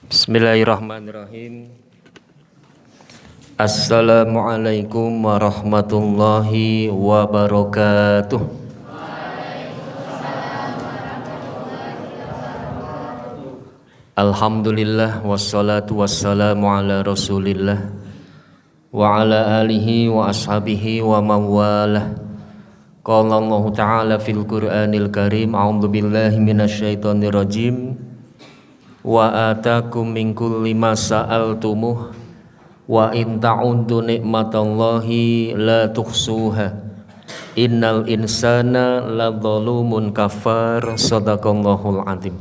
Bismillahirrahmanirrahim. Assalamualaikum warahmatullahi wabarakatuh. Alhamdulillah wassalatu wassalamu ala Rasulillah wa ala alihi wa ashabihi wa mawalah. Qala Allah Ta'ala fil Qur'anil Karim, a'udzu billahi minasyaitonir rajim. Wa atakum min kulli ma sa'altumuh wa in ta'uddu ni'matallahi la tuhsuha innal insana ladzalumun kafar. Shadaqallahul azim.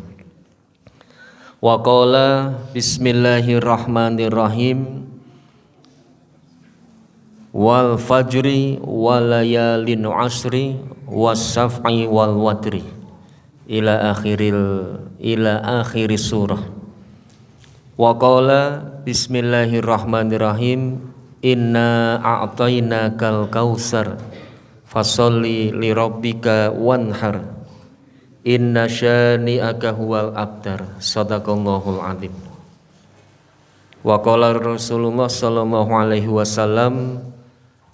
Wa qala bismillahirrahmanirrahim wal fajri wal layalin ashri was saf'i wal watri ila akhiri surah. Wa qala bismillahirrahmanirrahim inna a'tainakal kautsar fasholli li rabbika wanhar inna syani'aka huwal abtar. Shadaqallahul azim. Wa qala Rasulullah sallallahu alaihi wasallam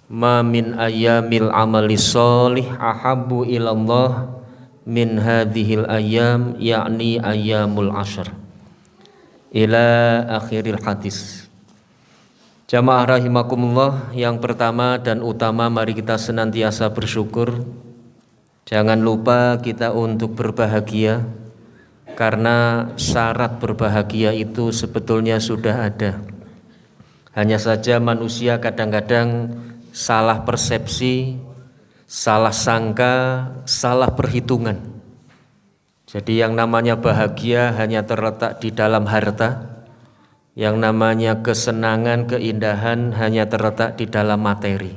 ma min ayyamil amali sholih ahabbu ilallah min hadhil ayyam yakni ayyamul ashr ila akhiril hadis. Jamaah rahimakumullah, yang pertama dan utama mari kita senantiasa bersyukur. Jangan lupa kita untuk berbahagia, karena syarat berbahagia itu sebetulnya sudah ada. Hanya saja manusia kadang-kadang salah persepsi, salah sangka, salah perhitungan. Jadi yang namanya bahagia hanya terletak di dalam harta, yang namanya kesenangan, keindahan hanya terletak di dalam materi.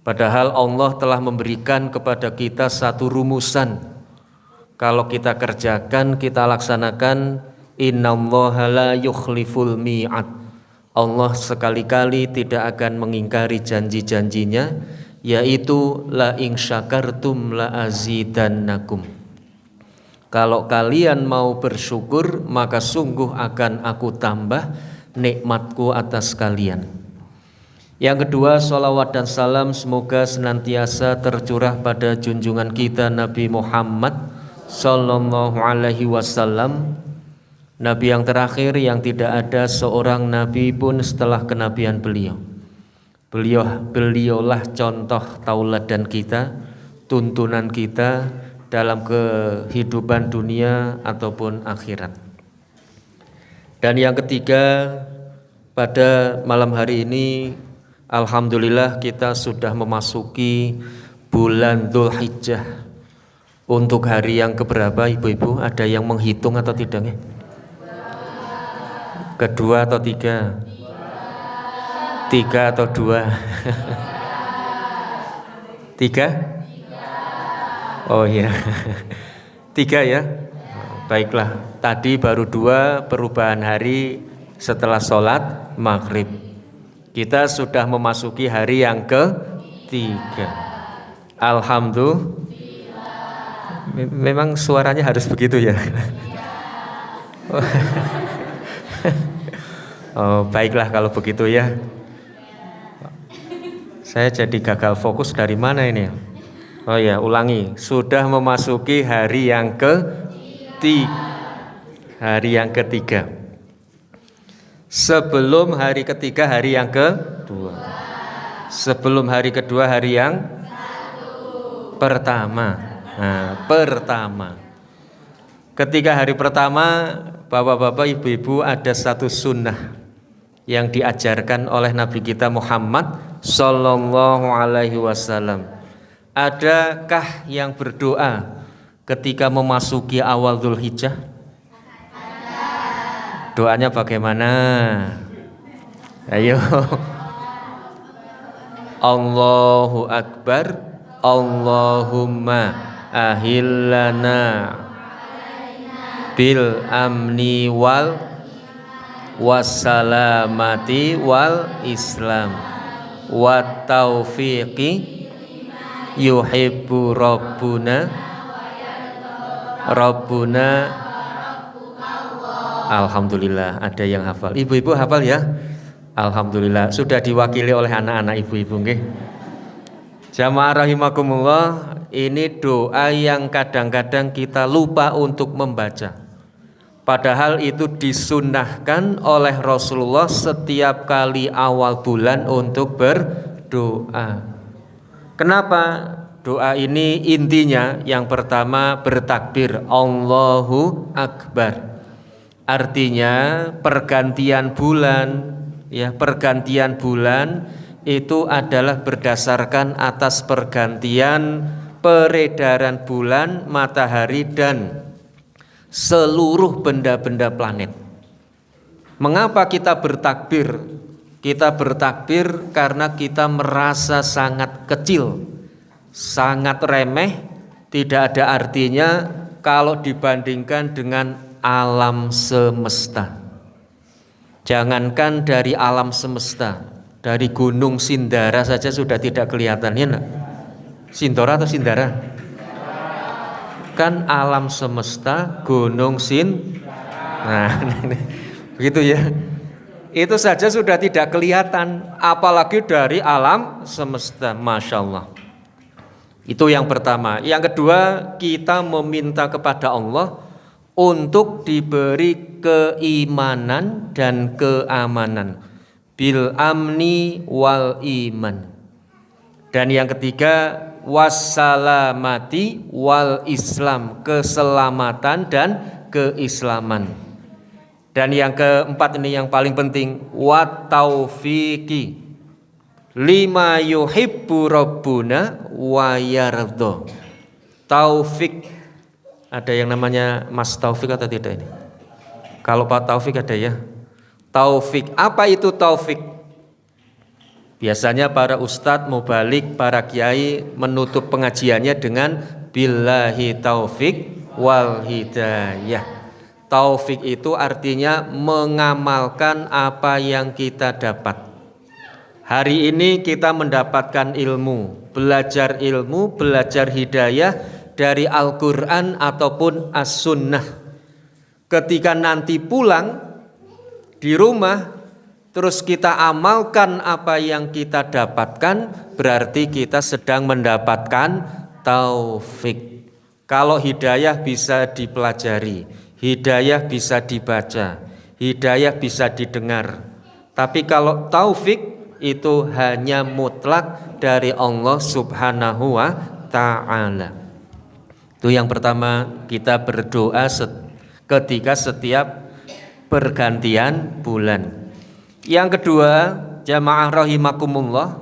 Padahal Allah telah memberikan kepada kita satu rumusan. Kalau kita kerjakan, kita laksanakan, innallaha la yukhliful mi'ad. Allah sekali-kali tidak akan mengingkari janji-janjinya, yaitu la in syakartum la azidannakum. Kalau kalian mau bersyukur, maka sungguh akan aku tambah nikmatku atas kalian. Yang kedua, salawat dan salam semoga senantiasa tercurah pada junjungan kita Nabi Muhammad sallallahu alaihi wasallam, Nabi yang terakhir yang tidak ada seorang nabi pun setelah kenabian beliau. Beliaulah contoh tauladan kita, tuntunan kita dalam kehidupan dunia ataupun akhirat. Dan yang ketiga, pada malam hari ini alhamdulillah kita sudah memasuki bulan Dzulhijjah. Untuk hari yang keberapa ibu-ibu? Ada yang menghitung atau tidak? Kedua atau tiga? Tiga atau dua? Tiga? Oh iya, tiga ya. Baiklah, tadi baru dua, perubahan hari setelah sholat maghrib. Kita sudah memasuki hari yang ketiga. Alhamdulillah. Memang suaranya harus begitu ya. Oh, baiklah kalau begitu ya. Saya jadi gagal fokus dari mana ini? Oh ya, ulangi. Sudah memasuki hari yang ketiga. Sebelum hari ketiga, hari yang kedua. Sebelum hari kedua, hari yang pertama. Nah, pertama. Ketika hari pertama, bapak-bapak, ibu-ibu, ada satu sunnah yang diajarkan oleh Nabi kita Muhammad sallallahu alaihi wasallam. Adakah yang berdoa ketika memasuki awal Dzulhijjah? Doanya bagaimana? Ayo. Allahu Akbar, Allahumma ahillana bil amni wal wassalamati wal islam wat taufiqi yuhibbu rabbuna Alhamdulillah ada yang hafal. Ibu-ibu hafal ya? Alhamdulillah sudah diwakili oleh anak-anak ibu-ibu nggih. Jamaah rahimakumullah, ini doa yang kadang-kadang kita lupa untuk membaca. Padahal itu disunnahkan oleh Rasulullah setiap kali awal bulan untuk berdoa. Kenapa? Doa ini intinya yang pertama bertakbir Allahu Akbar. Artinya pergantian bulan, ya pergantian bulan itu adalah berdasarkan atas pergantian peredaran bulan, matahari dan seluruh benda-benda planet. Mengapa kita bertakbir? Kita bertakbir karena kita merasa sangat kecil, sangat remeh, tidak ada artinya kalau dibandingkan dengan alam semesta. Jangankan dari alam semesta, dari gunung Sindara saja sudah tidak kelihatan, ya enggak? Sindora atau Sindara? Kan alam semesta, gunung Nah, begitu ya. Itu saja sudah tidak kelihatan, apalagi dari alam semesta. Masya Allah. Itu yang pertama. Yang kedua, kita meminta kepada Allah untuk diberi keimanan dan keamanan, bil amni wal iman. Dan yang ketiga, wassalamati wal islam, keselamatan dan keislaman. Dan yang keempat ini yang paling penting, wat taufiqi lima yuhibbu rabbuna wa yardha. Taufik. Ada yang namanya Mas Taufik atau tidak ini? Kalau Pak Taufik ada ya. Taufik, apa itu taufik? Biasanya para ustadz mubalik, para kiai menutup pengajiannya dengan billahi taufik wal hidayah. Taufik itu artinya mengamalkan apa yang kita dapat. Hari ini kita mendapatkan ilmu, belajar hidayah dari Al-Quran ataupun As-Sunnah. Ketika nanti pulang di rumah, terus kita amalkan apa yang kita dapatkan, berarti kita sedang mendapatkan taufik. Kalau hidayah bisa dipelajari, hidayah bisa dibaca, hidayah bisa didengar. Tapi kalau taufik itu hanya mutlak dari Allah Subhanahu wa ta'ala. Itu yang pertama, kita berdoa ketika setiap pergantian bulan. Yang kedua, jamaah rahimakumullah,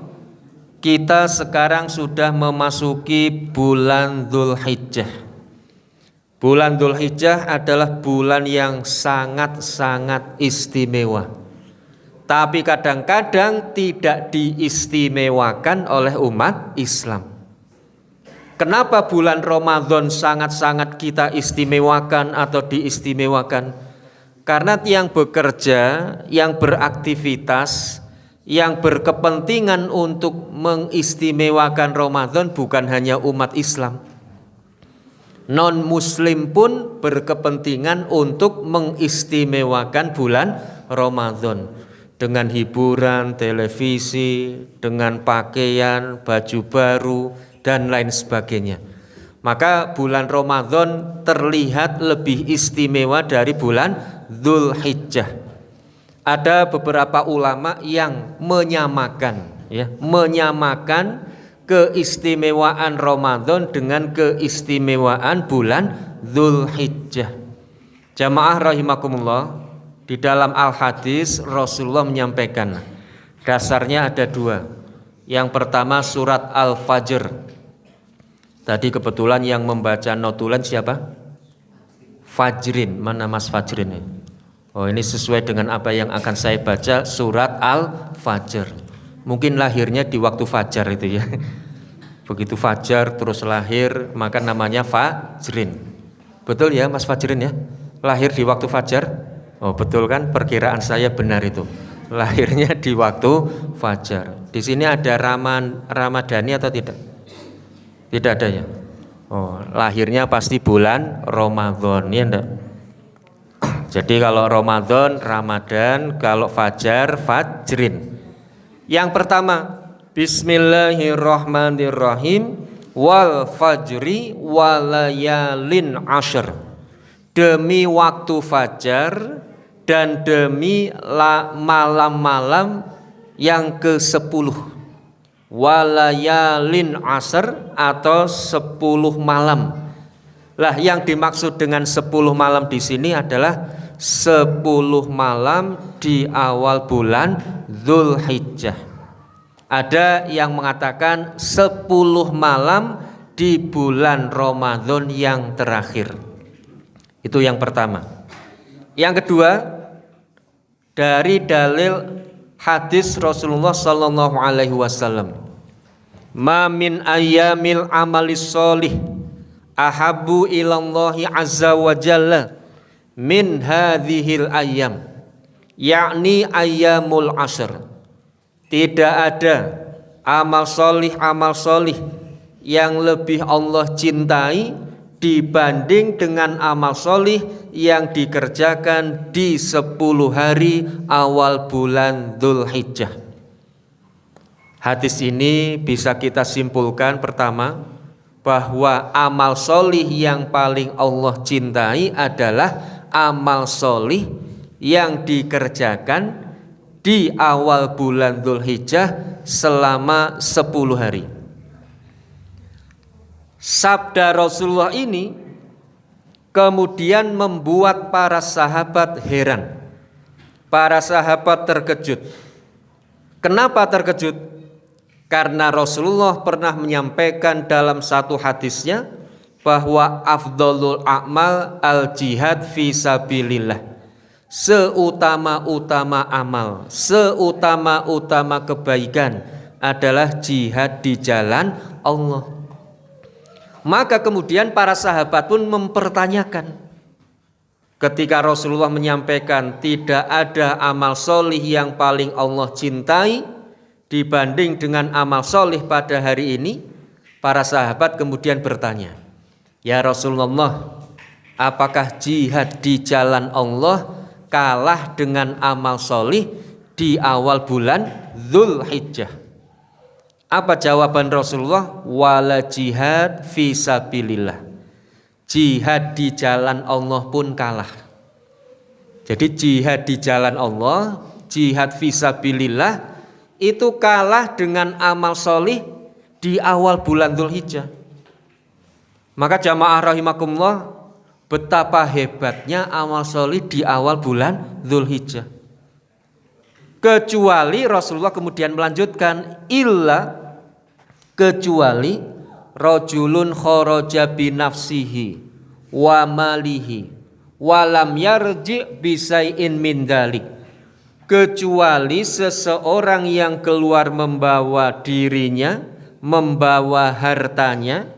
kita sekarang sudah memasuki bulan Dzulhijjah. Bulan Dzulhijjah adalah bulan yang sangat-sangat istimewa. Tapi kadang-kadang tidak diistimewakan oleh umat Islam. Kenapa bulan Ramadan sangat-sangat kita istimewakan atau diistimewakan? Karena yang bekerja, yang beraktivitas, yang berkepentingan untuk mengistimewakan Ramadan bukan hanya umat Islam. Non-Muslim pun berkepentingan untuk mengistimewakan bulan Ramadan. Dengan hiburan, televisi, dengan pakaian, baju baru, dan lain sebagainya. Maka bulan Ramadan terlihat lebih istimewa dari bulan Dzulhijjah. Ada beberapa ulama yang menyamakan keistimewaan Ramadan dengan keistimewaan bulan Dzulhijjah. Jamaah rahimakumullah, di dalam Al-Hadis Rasulullah menyampaikan dasarnya ada dua. Yang pertama surat Al-Fajr. Tadi kebetulan yang membaca notulen siapa? Fajrin. Mana Mas Fajrin ini? Oh, ini sesuai dengan apa yang akan saya baca, surat Al-Fajr. Mungkin lahirnya di waktu fajar itu ya. Begitu fajar terus lahir, maka namanya Fajrin. Betul ya Mas Fajrin ya? Lahir di waktu fajar? Oh, betul kan? Perkiraan saya benar itu. Lahirnya di waktu fajar. Di sini ada Ramadhani atau tidak? Tidak ada ya. Oh, lahirnya pasti bulan Ramadan ya enggak? Jadi kalau Ramadan, kalau fajar, fajrin. Yang pertama, Bismillahirrahmanirrahim, wal fajri walayalin ashr. Demi waktu fajar dan demi malam-malam yang ke-10. Walayalin ashr atau 10 malam. Lah yang dimaksud dengan 10 malam di sini adalah 10 malam di awal bulan Dzulhijjah. Ada yang mengatakan 10 malam di bulan Ramadan yang terakhir. Itu yang pertama. Yang kedua, dari dalil hadis Rasulullah sallallahu alaihi wasallam, "Ma min ayyamil amalis sholih ahabbu ilallahi azza wa jalla min hadhil ayyam," yakni ayyamul ashr. Tidak ada amal solih yang lebih Allah cintai dibanding dengan amal solih yang dikerjakan di 10 hari awal bulan Dzulhijjah. Hadis ini bisa kita simpulkan pertama, bahwa amal solih yang paling Allah cintai adalah amal solih yang dikerjakan di awal bulan Dzulhijjah selama 10 hari. Sabda Rasulullah ini kemudian membuat para sahabat heran. Para sahabat terkejut. Kenapa terkejut? Karena Rasulullah pernah menyampaikan dalam satu hadisnya bahwa afdhalul a'mal al jihad fi sabilillah. Seutama-utama amal, seutama-utama kebaikan adalah jihad di jalan Allah. Maka kemudian para sahabat pun mempertanyakan, ketika Rasulullah menyampaikan tidak ada amal solih yang paling Allah cintai dibanding dengan amal solih pada hari ini, para sahabat kemudian bertanya, "Ya Rasulullah, apakah jihad di jalan Allah kalah dengan amal solih di awal bulan Dzulhijjah?" Apa jawaban Rasulullah? Wala jihad fi sabilillah. Jihad di jalan Allah pun kalah. Jadi jihad di jalan Allah, jihad fi sabilillah itu kalah dengan amal solih di awal bulan Dzulhijjah. Maka jamaah rahimakumullah, betapa hebatnya amal solih di awal bulan Dzulhijjah. Kecuali Rasulullah kemudian melanjutkan, illa, kecuali rajulun kharaja bi nafsihi wa malihi wa lam yarji bi syai'in min dzalik. Kecuali seseorang yang keluar membawa dirinya, membawa hartanya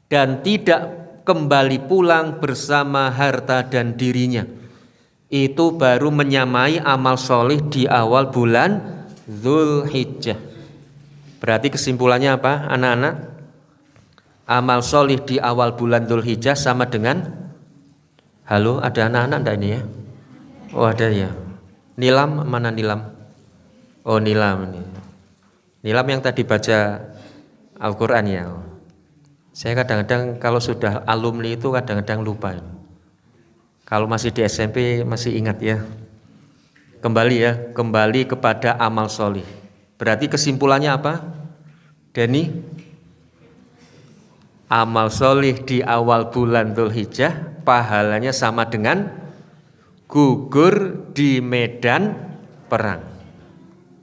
dan tidak kembali pulang bersama harta dan dirinya, itu baru menyamai amal solih di awal bulan Dzulhijjah. Berarti kesimpulannya apa anak-anak? Amal solih di awal bulan Dzulhijjah sama dengan, halo, ada anak-anak enggak ini ya? Oh ada ya. Nilam, mana Nilam? Oh Nilam ini. Nilam yang tadi baca Al-Quran ya. Saya kadang-kadang kalau sudah alumni itu kadang-kadang lupa ini. Kalau masih di SMP masih ingat ya. Kembali kepada amal solih. Berarti kesimpulannya apa, Denny? Amal solih di awal bulan Dzulhijjah pahalanya sama dengan gugur di medan perang.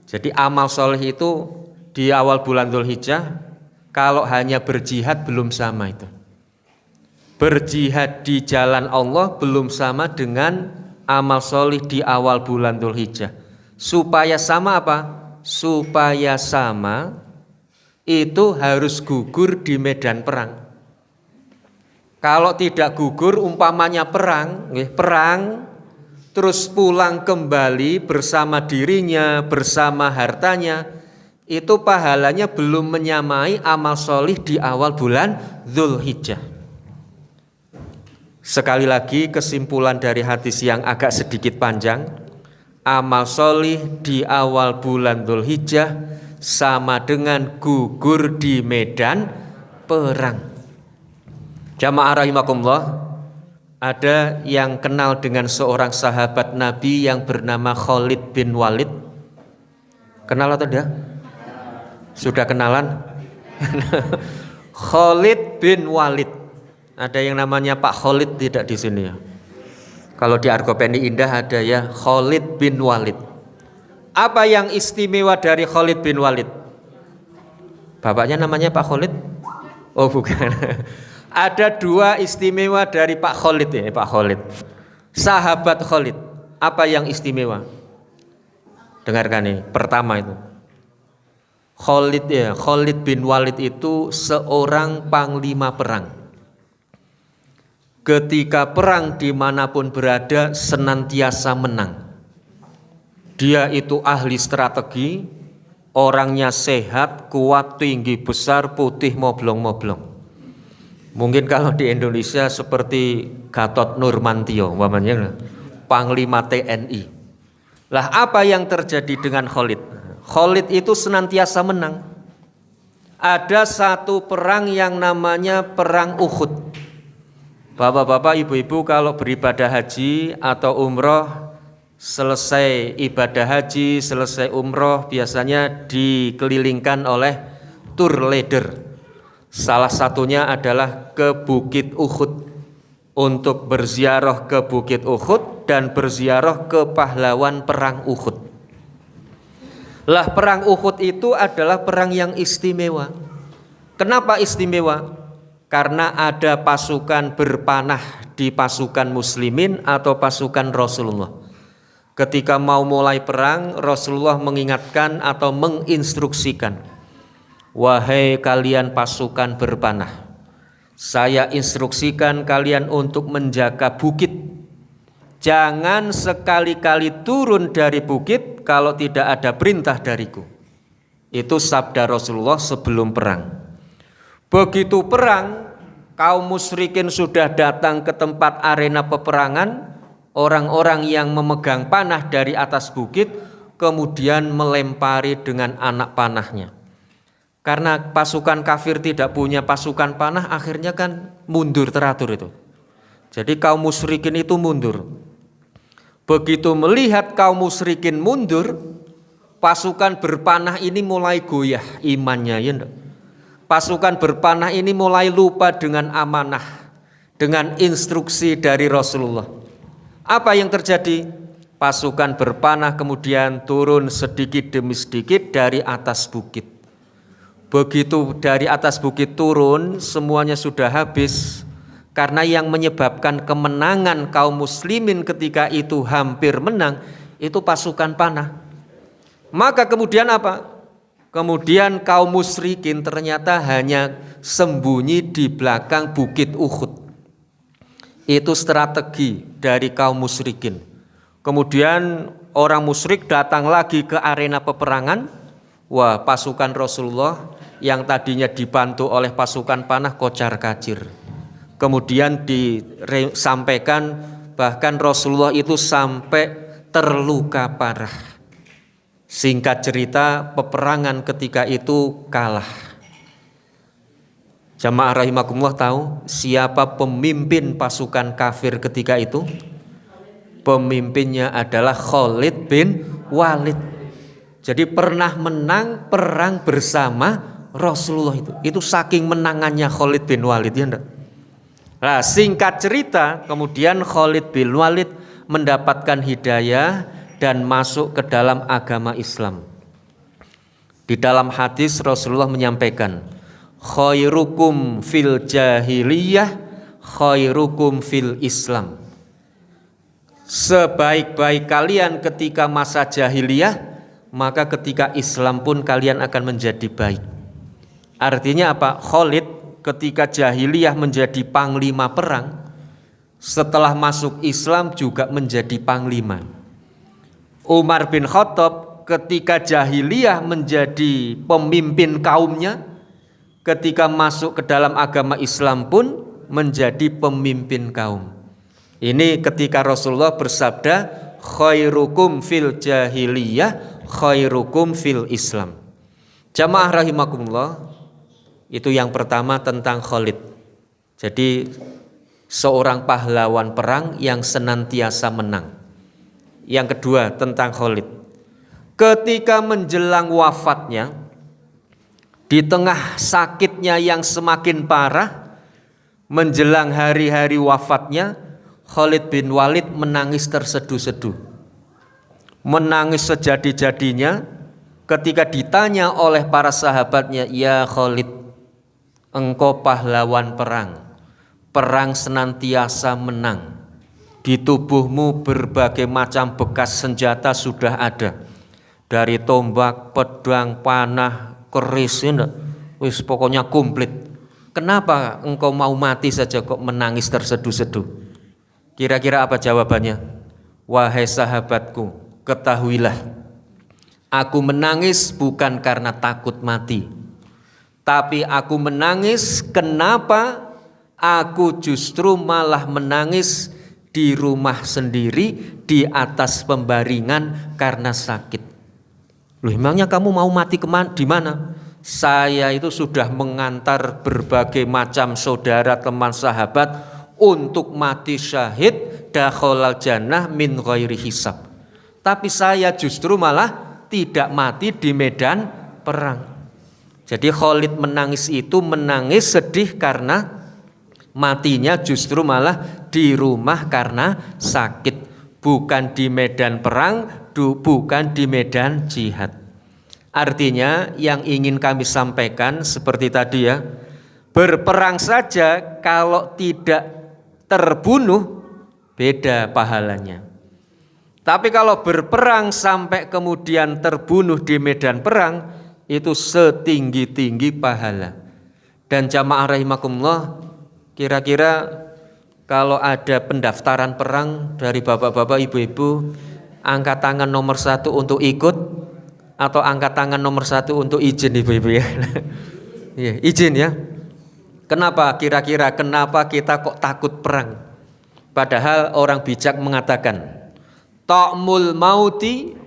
Jadi amal solih itu di awal bulan Dzulhijjah, kalau hanya berjihad belum sama itu. Berjihad di jalan Allah belum sama dengan amal solih di awal bulan Dzulhijjah. Supaya sama apa? Supaya sama itu harus gugur di medan perang. Kalau tidak gugur, umpamanya perang terus pulang kembali bersama dirinya, bersama hartanya, itu pahalanya belum menyamai amal solih di awal bulan Dzulhijjah. Sekali lagi kesimpulan dari hadis yang agak sedikit panjang, amal solih di awal bulan Dzulhijjah sama dengan gugur di medan perang. Jamaah rahimakumullah, ada yang kenal dengan seorang sahabat Nabi yang bernama Khalid bin Walid? Kenal atau tidak? Sudah kenalan? Khalid bin Walid. Ada yang namanya Pak Khalid tidak di sini ya? Kalau di Argopeni Indah ada ya, Khalid bin Walid. Apa yang istimewa dari Khalid bin Walid? Bapaknya namanya Pak Khalid? Oh bukan. Ada dua istimewa dari Pak Khalid ini, Pak Khalid. Sahabat Khalid. Apa yang istimewa? Dengarkan nih, pertama itu. Khalid bin Walid itu seorang panglima perang. Ketika perang dimanapun berada senantiasa menang. Dia itu ahli strategi, orangnya sehat, kuat, tinggi, besar, putih, moblong-moblong. Mungkin kalau di Indonesia seperti Gatot Nurmantio, umpamanya Panglima TNI. Lah apa yang terjadi dengan Khalid? Khalid itu senantiasa menang. Ada satu perang yang namanya Perang Uhud. Bapak-bapak, ibu-ibu kalau beribadah haji atau umroh, selesai ibadah haji, selesai umroh, biasanya dikelilingkan oleh tour leader. Salah satunya adalah ke Bukit Uhud untuk berziarah ke Bukit Uhud dan berziarah ke pahlawan perang Uhud. Lah perang Uhud itu adalah perang yang istimewa. Kenapa istimewa? Karena ada pasukan berpanah di pasukan muslimin atau pasukan Rasulullah. Ketika mau mulai perang, Rasulullah mengingatkan atau menginstruksikan, wahai kalian pasukan berpanah, saya instruksikan kalian untuk menjaga bukit. Jangan sekali-kali turun dari bukit kalau tidak ada perintah dariku. Itu sabda Rasulullah sebelum perang. Begitu perang, kaum musyrikin sudah datang ke tempat arena peperangan. Orang-orang yang memegang panah dari atas bukit kemudian melempari dengan anak panahnya. Karena pasukan kafir tidak punya pasukan panah, akhirnya kan mundur teratur itu. Jadi kaum musyrikin itu mundur. Begitu melihat kaum musyrikin mundur, pasukan berpanah ini mulai goyah imannya, ya enggak? Pasukan berpanah ini mulai lupa dengan amanah, dengan instruksi dari Rasulullah. Apa yang terjadi? Pasukan berpanah kemudian turun sedikit demi sedikit dari atas bukit. Begitu dari atas bukit turun, semuanya sudah habis. Karena yang menyebabkan kemenangan kaum muslimin ketika itu hampir menang, itu pasukan panah. Maka kemudian apa? Kemudian kaum musyrikin ternyata hanya sembunyi di belakang bukit Uhud. Itu strategi dari kaum musyrikin. Kemudian orang musyrik datang lagi ke arena peperangan. Wah, pasukan Rasulullah yang tadinya dibantu oleh pasukan panah kocar-kacir. Kemudian disampaikan bahkan Rasulullah itu sampai terluka parah. Singkat cerita, peperangan ketika itu kalah. Jamaah rahimakumullah tahu siapa pemimpin pasukan kafir ketika itu? Pemimpinnya adalah Khalid bin Walid. Jadi pernah menang perang bersama Rasulullah itu. Itu saking menangannya Khalid bin Walid, ya enggak? Nah, singkat cerita, kemudian Khalid bin Walid mendapatkan hidayah dan masuk ke dalam agama Islam. Di dalam hadis Rasulullah menyampaikan, khairukum fil jahiliyah, khairukum fil Islam. Sebaik-baik kalian ketika masa jahiliyah, maka ketika Islam pun kalian akan menjadi baik. Artinya apa? Khalid ketika jahiliyah menjadi panglima perang, setelah masuk Islam juga menjadi panglima. Umar bin Khattab ketika jahiliyah menjadi pemimpin kaumnya, ketika masuk ke dalam agama Islam pun menjadi pemimpin kaum. Ini ketika Rasulullah bersabda, khairukum fil jahiliyah, khairukum fil Islam. Jamaah rahimakumullah, itu yang pertama tentang Khalid. Jadi seorang pahlawan perang yang senantiasa menang. Yang kedua tentang Khalid. Ketika menjelang wafatnya, di tengah sakitnya yang semakin parah, menjelang hari-hari wafatnya, Khalid bin Walid menangis terseduh-seduh. Menangis sejadi-jadinya ketika ditanya oleh para sahabatnya, "Ya Khalid, engkau pahlawan perang. Perang senantiasa menang. Di tubuhmu berbagai macam bekas senjata sudah ada. Dari tombak, pedang, panah, keris, wis pokoknya komplit. Kenapa engkau mau mati saja kok menangis terseduh-seduh?" Kira-kira apa jawabannya? "Wahai sahabatku, ketahuilah, aku menangis bukan karena takut mati, tapi aku menangis kenapa aku justru malah menangis di rumah sendiri di atas pembaringan karena sakit." Loh, emangnya kamu mau mati di mana? Saya itu sudah mengantar berbagai macam saudara, teman, sahabat untuk mati syahid, dakhalal jannah min ghairi hisab. Tapi saya justru malah tidak mati di medan perang. Jadi Khalid menangis itu menangis sedih karena matinya justru malah di rumah karena sakit, bukan di medan perang, bukan di medan jihad. Artinya yang ingin kami sampaikan seperti tadi ya, berperang saja kalau tidak terbunuh beda pahalanya. Tapi kalau berperang sampai kemudian terbunuh di medan perang, itu setinggi-tinggi pahala. Dan jamaah rahimakumullah, kira-kira kalau ada pendaftaran perang dari bapak-bapak, ibu-ibu, angkat tangan nomor 1 untuk ikut, atau angkat tangan nomor 1 untuk izin, ibu-ibu ya. Ya, izin ya. Kenapa kenapa kita kok takut perang? Padahal orang bijak mengatakan, ta'mul mauti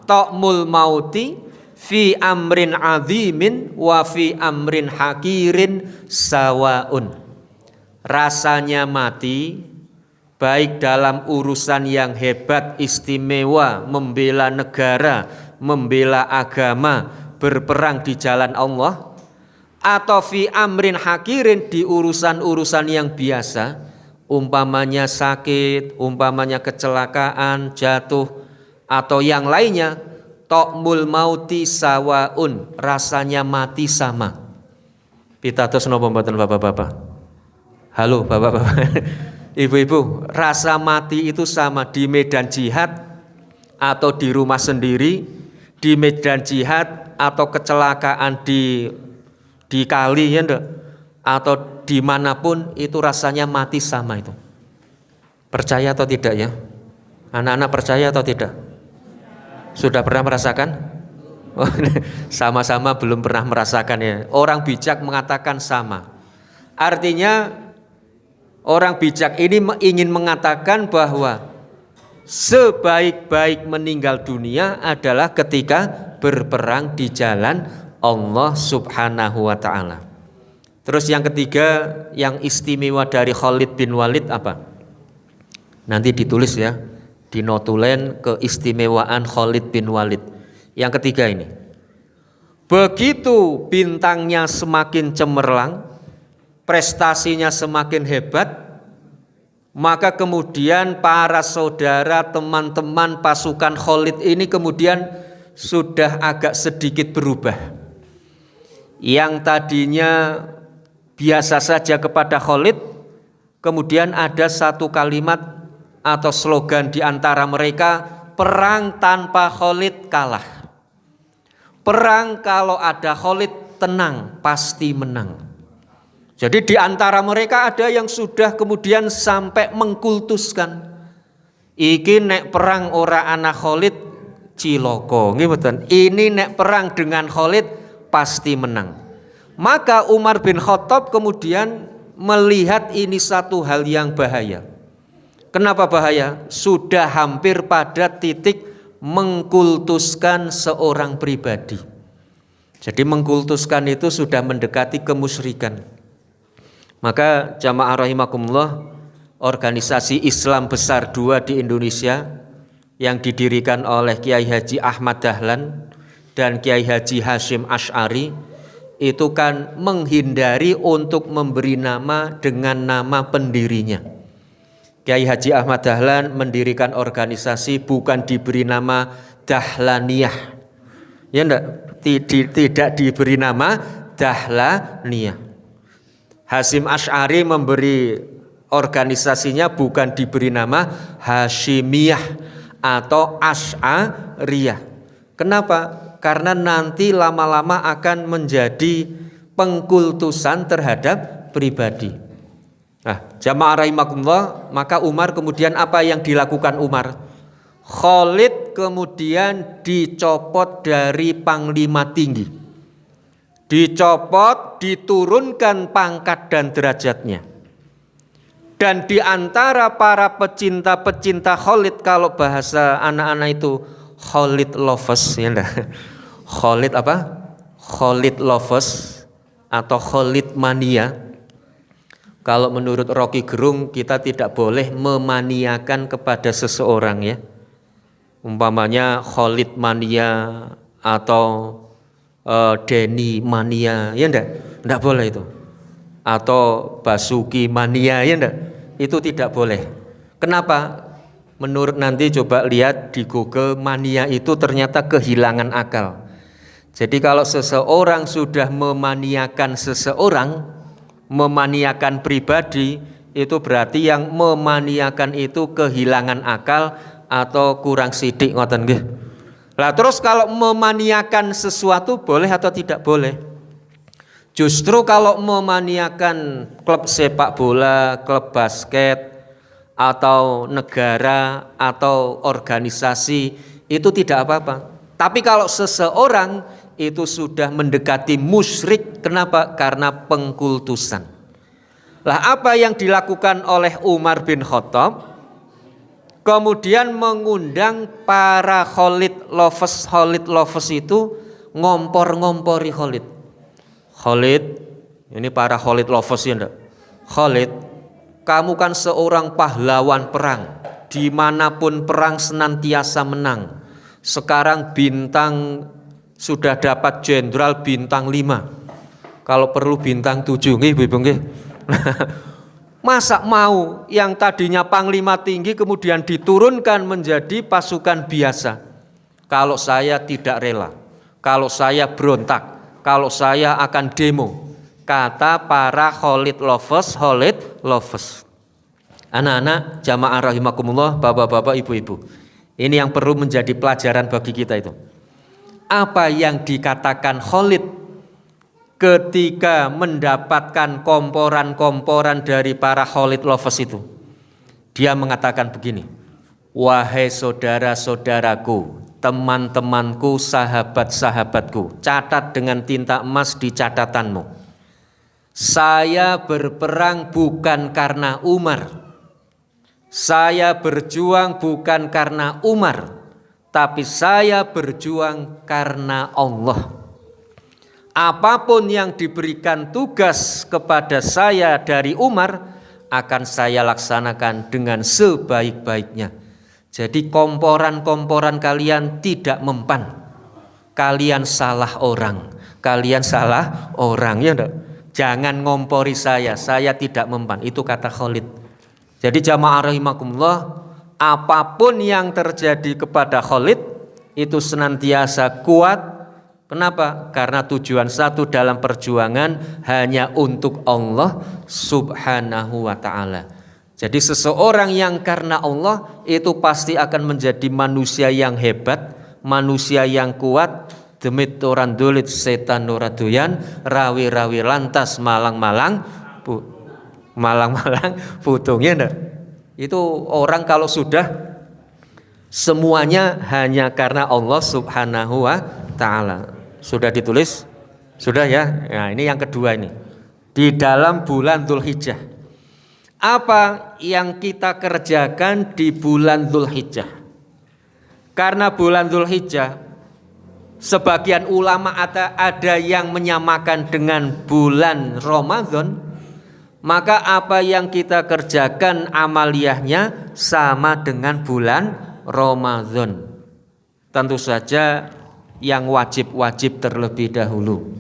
ta'mul mauti fi amrin azimin wa fi amrin hakirin sawaun. Rasanya mati baik dalam urusan yang hebat istimewa, membela negara, membela agama, berperang di jalan Allah, atau fi amrin hakirin di urusan-urusan yang biasa, umpamanya sakit, umpamanya kecelakaan, jatuh, atau yang lainnya, ta'mul mauti sawaun, rasanya mati sama. Pitados napa mboten bapak-bapak? Halo bapak-bapak. Ibu-ibu, rasa mati itu sama di medan jihad atau di rumah sendiri, di medan jihad atau kecelakaan di kali ya enggak, atau dimanapun itu rasanya mati sama itu. Percaya atau tidak ya? Anak-anak percaya atau tidak? Sudah pernah merasakan? Oh, sama-sama belum pernah merasakan ya. Orang bijak mengatakan sama. Artinya orang bijak ini ingin mengatakan bahwa sebaik-baik meninggal dunia adalah ketika berperang di jalan Allah subhanahu wa ta'ala. Terus yang ketiga, yang istimewa dari Khalid bin Walid apa? Nanti ditulis ya, di notulen keistimewaan Khalid bin Walid. Yang ketiga ini, begitu bintangnya semakin cemerlang, prestasinya semakin hebat, maka kemudian para saudara, teman-teman pasukan Khalid ini kemudian sudah agak sedikit berubah. Yang tadinya biasa saja kepada Khalid, kemudian ada satu kalimat atau slogan di antara mereka, perang tanpa Khalid kalah. Perang kalau ada Khalid tenang, pasti menang. Jadi di antara mereka ada yang sudah kemudian sampai mengkultuskan, iki nek perang ora ana Khalid ciloko, nggih mboten. Ini nek perang dengan Khalid pasti menang. Maka Umar bin Khattab kemudian melihat ini satu hal yang bahaya. Kenapa bahaya? Sudah hampir pada titik mengkultuskan seorang pribadi. Jadi mengkultuskan itu sudah mendekati kemusyrikan. Maka jamaah rahimakumullah, organisasi Islam besar dua di Indonesia yang didirikan oleh Kiai Haji Ahmad Dahlan dan Kiai Haji Hashim Asy'ari itu kan menghindari untuk memberi nama dengan nama pendirinya. Kiai Haji Ahmad Dahlan mendirikan organisasi bukan diberi nama Dahlaniyah. Ya enggak? Tidak diberi nama Dahlaniyah. Hashim Asy'ari memberi organisasinya bukan diberi nama Hashimiyah atau Asy'ariyah. Kenapa? Karena nanti lama-lama akan menjadi pengkultusan terhadap pribadi. Nah, jamaah rahimakumullah, maka Umar kemudian apa yang dilakukan Umar? Khalid kemudian dicopot dari panglima tinggi. Dicopot, diturunkan pangkat dan derajatnya. Dan di antara para pecinta-pecinta Khalid, kalau bahasa anak-anak itu Khalid lovers, ya enggak? Khalid apa? Khalid lovers atau Khalid mania. Kalau menurut Rocky Gerung, kita tidak boleh memaniakan kepada seseorang, ya. Umpamanya Khalid mania atau Denny mania, ya enggak boleh itu. Atau Basuki mania, ya enggak? Itu tidak boleh. Kenapa? Menurut nanti coba lihat di Google, mania itu ternyata kehilangan akal. Jadi kalau seseorang sudah memaniakan seseorang, memaniakan pribadi, itu berarti yang memaniakan itu kehilangan akal atau kurang sidik, ngoten nggih. Lah terus kalau memaniakan sesuatu boleh atau tidak boleh? Justru kalau memaniakan klub sepak bola, klub basket, atau negara atau organisasi itu tidak apa-apa. Tapi kalau seseorang itu sudah mendekati musyrik, kenapa? Karena pengkultusan. Lah apa yang dilakukan oleh Umar bin Khattab? Kemudian mengundang para Khalid lovers itu ngompor-ngompori Khalid. Khalid, ini para Khalid lovers ya enggak? Khalid, kamu kan seorang pahlawan perang. Dimanapun perang senantiasa menang. Sekarang bintang sudah dapat jenderal bintang 5. Kalau perlu bintang 7 nggih, Ibu nggih. Masa mau yang tadinya panglima tinggi kemudian diturunkan menjadi pasukan biasa? Kalau saya tidak rela, kalau saya berontak, kalau saya akan demo, kata para Khalid lovers. Anak-anak jamaah rahimakumullah, bapak-bapak, ibu-ibu, ini yang perlu menjadi pelajaran bagi kita itu. Apa yang dikatakan Khalid ketika mendapatkan komporan-komporan dari para Khalid lovers itu? Dia mengatakan begini, wahai saudara-saudaraku, teman-temanku, sahabat-sahabatku, catat dengan tinta emas di catatanmu. Saya berperang bukan karena Umar. Saya berjuang bukan karena Umar, tapi saya berjuang karena Allah. Apapun yang diberikan tugas kepada saya dari Umar akan saya laksanakan dengan sebaik-baiknya. Jadi komporan-komporan kalian tidak mempan. Kalian salah orang. Ya enggak? Jangan ngompori saya tidak mempan. Itu kata Khalid. Jadi jamaah rahimakumullah, apapun yang terjadi kepada Khalid itu senantiasa kuat. Kenapa? Karena tujuan satu dalam perjuangan hanya untuk Allah subhanahu wa ta'ala. Jadi seseorang yang karena Allah itu pasti akan menjadi manusia yang hebat, manusia yang kuat. Demit orang dulit setan noradoyan, rawi-rawi lantas malang-malang putungnya enggak? Itu orang kalau sudah semuanya hanya karena Allah subhanahu wa ta'ala. Sudah ditulis? Sudah ya? Nah ini yang kedua ini. di dalam bulan Dzulhijjah. Apa yang kita kerjakan di bulan Dzulhijjah? Karena bulan Dzulhijjah sebagian ulama ada yang menyamakan dengan bulan Ramadan, maka apa yang kita kerjakan amaliyahnya sama dengan bulan Ramadan. Tentu saja yang wajib-wajib terlebih dahulu.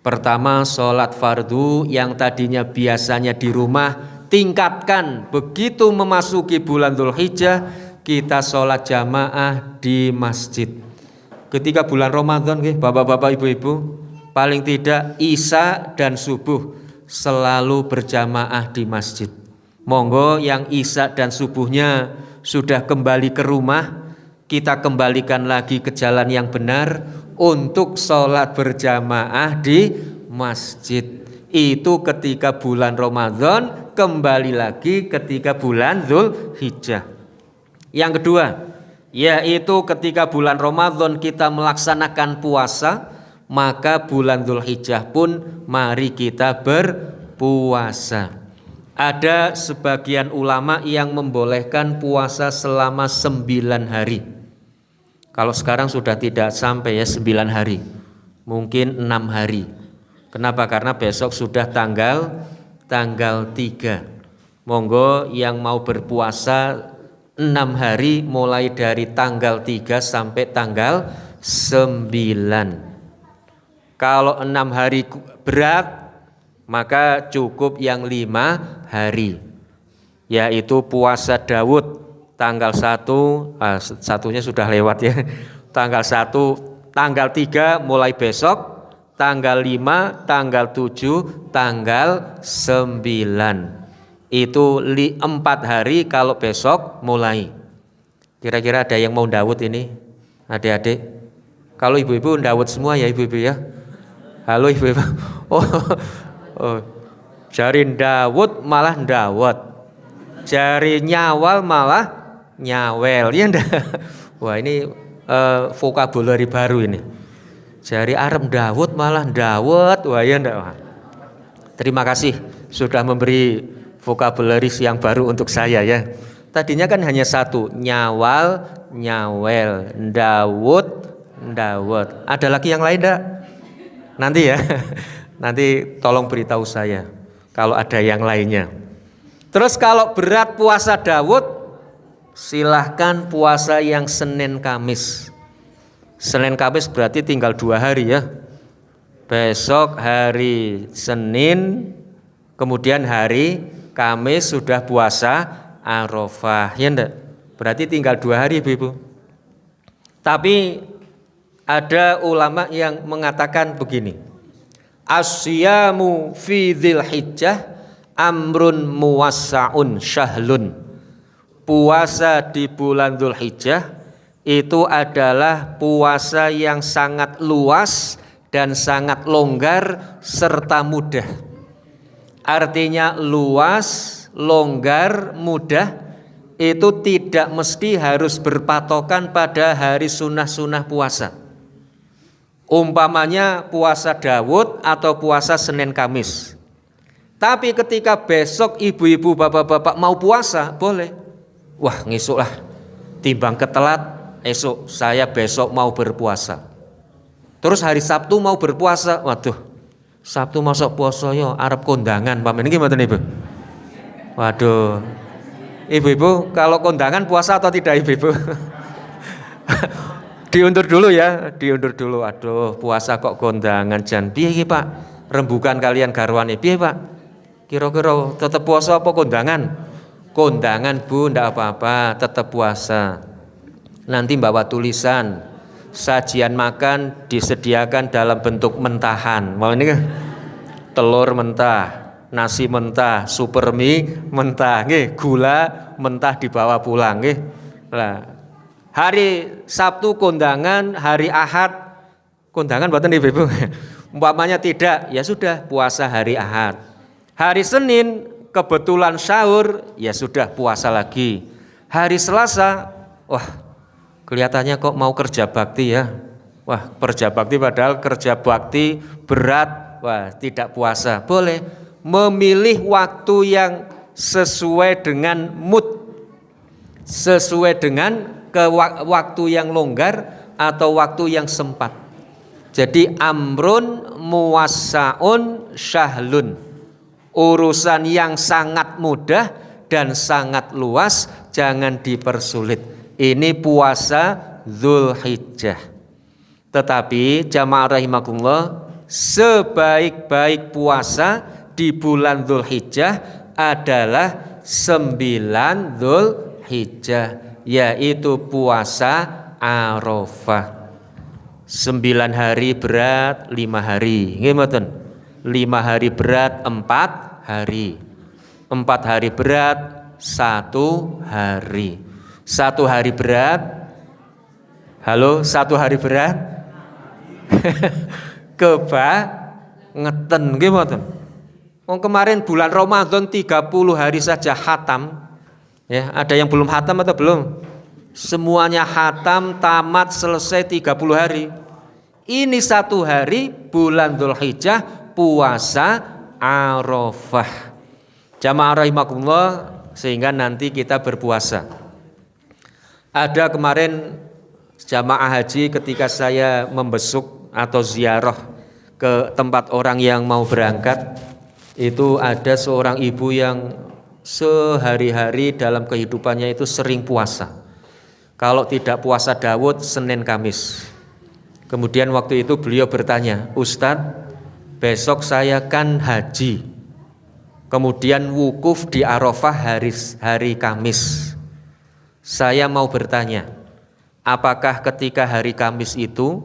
Pertama, sholat fardu yang tadinya biasanya di rumah, tingkatkan begitu memasuki bulan Dzulhijjah kita sholat jamaah di masjid. Ketika bulan Ramadan, bapak-bapak, ibu-ibu, paling tidak isya dan subuh selalu berjamaah di masjid. Monggo yang isya dan subuhnya sudah kembali ke rumah, kita kembalikan lagi ke jalan yang benar untuk sholat berjamaah di masjid. Itu ketika bulan Ramadan, kembali lagi ketika bulan Dzulhijjah. Yang kedua, yaitu ketika bulan Ramadan kita melaksanakan puasa, maka bulan Dzulhijjah pun mari kita berpuasa. Ada sebagian ulama yang membolehkan puasa selama 9 hari. Kalau sekarang sudah tidak sampai 9 hari, mungkin 6 hari. Kenapa? Karena besok sudah tanggal 3. Monggo yang mau berpuasa 6 hari mulai dari tanggal 3 sampai tanggal 9. Kalau 6 hari berat, maka cukup yang 5 hari, yaitu puasa Daud tanggal 1, satunya sudah lewat ya, tanggal 1, tanggal 3 mulai besok, tanggal 5, tanggal 7, tanggal 9. Itu 4 hari kalau besok mulai. Kira-kira ada yang mau Daud ini, adik-adik? Kalau ibu-ibu Daud semua ya ibu-ibu ya. Halo ibu-ibu. Oh, jari Daud malah Dawud, jari nyawal malah nyawel. Ya enggak? Wah ini vocabulary baru ini. Jari Arab Daud malah Dawud. Wah ya enggak? Terima kasih sudah memberi vocabularies yang baru untuk saya ya. Tadinya kan hanya satu, nyawal, nyawel, Dawud, Dawud. Ada lagi yang lain enggak? Nanti ya. Nanti tolong beritahu saya kalau ada yang lainnya. Terus kalau berat puasa Dawud, silahkan puasa yang Senin Kamis. Senin Kamis berarti tinggal 2 hari ya. Besok hari Senin, kemudian hari Kamis sudah puasa Arafah, ya enggak? Berarti tinggal 2 hari ibu-ibu. Tapi ada ulama yang mengatakan begini, asyamu fi dzilhijjah amrun muwassa'un syahlun. Puasa di bulan Dzulhijjah itu adalah puasa yang sangat luas dan sangat longgar serta mudah. Artinya luas, longgar, mudah itu tidak mesti harus berpatokan pada hari sunnah-sunnah puasa. Umpamanya puasa Daud atau puasa Senin Kamis. Tapi ketika besok ibu-ibu, bapak-bapak mau puasa, boleh. Wah ngesuk lah, timbang ketelat, esok saya besok mau berpuasa. Terus hari Sabtu mau berpuasa, waduh, Sabtu masuk puasa yo arep kondangan, pamen iki mboten ibu? Waduh, ibu-ibu kalau kondangan puasa atau tidak ibu-ibu? Diundur dulu ya, diundur dulu. Aduh, puasa kok kondangan jan. Piye iki, Pak? Rembukan kalian garwane piye, Pak? Kira-kira tetap puasa apa kondangan? Kondangan, Bu, ndak apa-apa, tetap puasa. Nanti bawa tulisan, sajian makan disediakan dalam bentuk mentahan. Mau ini kan? Telur mentah, nasi mentah, super mie mentah, nggih, gula mentah dibawa pulang, nggih. Lah, hari Sabtu kondangan, hari Ahad kondangan mboten ibu-ibu. Umpamanya tidak, ya sudah puasa hari Ahad. Hari Senin kebetulan sahur, ya sudah puasa lagi. Hari Selasa, wah kelihatannya kok mau kerja bakti ya. Wah kerja bakti padahal kerja bakti berat, wah tidak puasa. Boleh memilih waktu yang sesuai dengan mood, sesuai dengan waktu yang longgar atau waktu yang sempat. Jadi amrun muwassaun syahlun, urusan yang sangat mudah dan sangat luas, jangan dipersulit. Ini puasa Dzulhijjah. Tetapi jamaah rahimakumullah, sebaik-baik puasa di bulan Dzulhijjah adalah 9 Dzulhijjah, yaitu puasa Arafah. 9 hari berat 5 hari, nggih mboten? 5 hari berat 4 hari. 4 hari berat 1 hari. 1 hari berat. Halo, 1 hari berat. Kebangetan nggih mboten? Wong kemarin bulan Ramadan 30 hari saja khatam. Ya, ada yang belum khatam atau belum? Semuanya khatam, tamat, selesai 30 hari. Ini 1 hari bulan Dzulhijjah puasa Arafah. Jamaah rahimakumullah, sehingga nanti kita berpuasa. Ada kemarin jamaah haji ketika saya membesuk atau ziarah ke tempat orang yang mau berangkat, itu ada seorang ibu yang sehari-hari dalam kehidupannya itu sering puasa. Kalau tidak puasa Daud, Senin Kamis. Kemudian waktu itu beliau bertanya, Ustadz, besok saya kan haji, kemudian wukuf di Arafah hari Kamis. Saya mau bertanya, apakah ketika hari Kamis itu,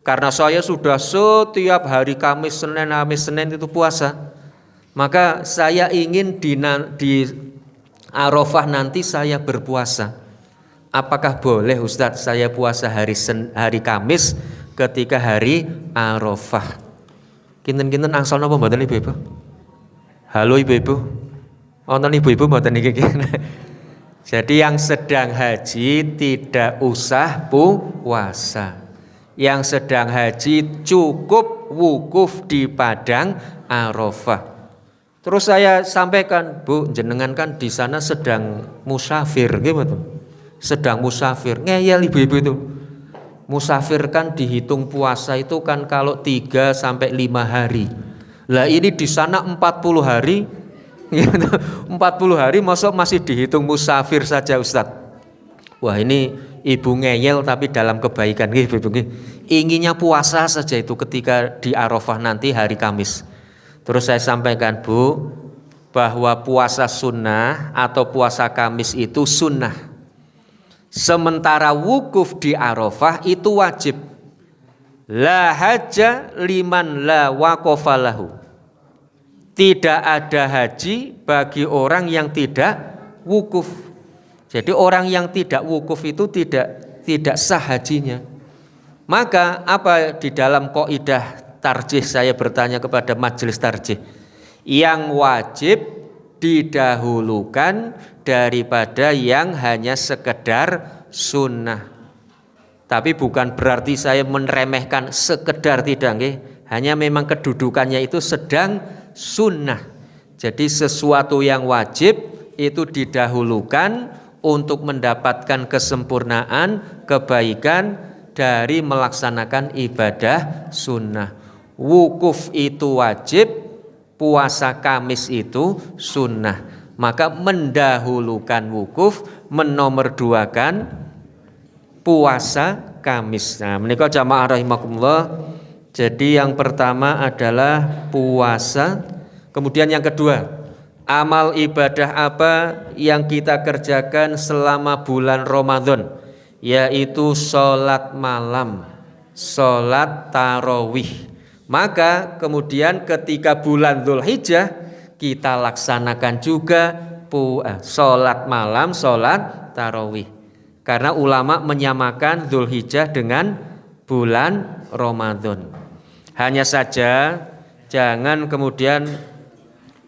karena saya sudah setiap hari Kamis, Senin itu puasa, maka saya ingin di Arafah nanti saya berpuasa. Apakah boleh Ustadz saya puasa hari Kamis ketika hari Arafah? Kinten-kinten angsal napa mboten Ibu-ibu? Halo Ibu-ibu. Wonten Ibu-ibu mboten iki. Jadi yang sedang haji tidak usah puasa. Yang sedang haji cukup wukuf di padang Arafah. Terus saya sampaikan, Bu, jenengan kan di sana sedang musafir, gimana? Sedang musafir. Ngeyel ibu-ibu itu. Musafir kan dihitung puasa itu kan kalau 3 sampai 5 hari. Lah ini di sana 40 hari. 40 hari masih dihitung musafir saja Ustadz. Wah, ini ibu ngeyel tapi dalam kebaikan, ibu-ibu. Inginnya puasa saja itu ketika di Arafah nanti hari Kamis. Terus saya sampaikan, Bu, bahwa puasa sunnah atau puasa Kamis itu sunnah. Sementara wukuf di Arafah itu wajib. La hajja liman la waqafa lahu. Tidak ada haji bagi orang yang tidak wukuf. Jadi orang yang tidak wukuf itu tidak sah hajinya. Maka apa di dalam kaidah tarjih, saya bertanya kepada majelis tarjih, yang wajib didahulukan daripada yang hanya sekedar sunnah. Tapi bukan berarti saya meremehkan sekedar, tidak nggih. Hanya memang kedudukannya itu sedang sunnah. Jadi sesuatu yang wajib itu didahulukan untuk mendapatkan kesempurnaan, kebaikan dari melaksanakan ibadah sunnah. Wukuf itu wajib, puasa Kamis itu sunnah. Maka mendahulukan wukuf, menomorduakan puasa Kamis. Nah, menika jamaah rahimakumullah. Jadi yang pertama adalah puasa. Kemudian yang kedua, amal ibadah apa yang kita kerjakan selama bulan Ramadan, yaitu sholat malam, sholat tarawih. Maka kemudian ketika bulan Dzulhijjah kita laksanakan juga sholat malam, sholat tarawih. Karena ulama menyamakan Dzulhijjah dengan bulan Ramadan. Hanya saja jangan kemudian